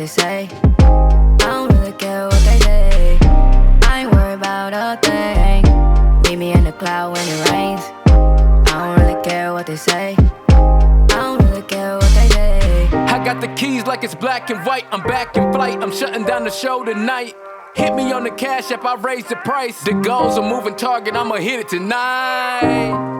they say. I don't really care what they say. I ain't worried about a thing. Meet me in the cloud when it rains. I don't really care what they say. I don't really care what they say. I got the keys like it's black and white. I'm back in flight, I'm shutting down the show tonight. Hit me on the cash app, I raise the price. The goal's a moving target, I'ma hit it tonight.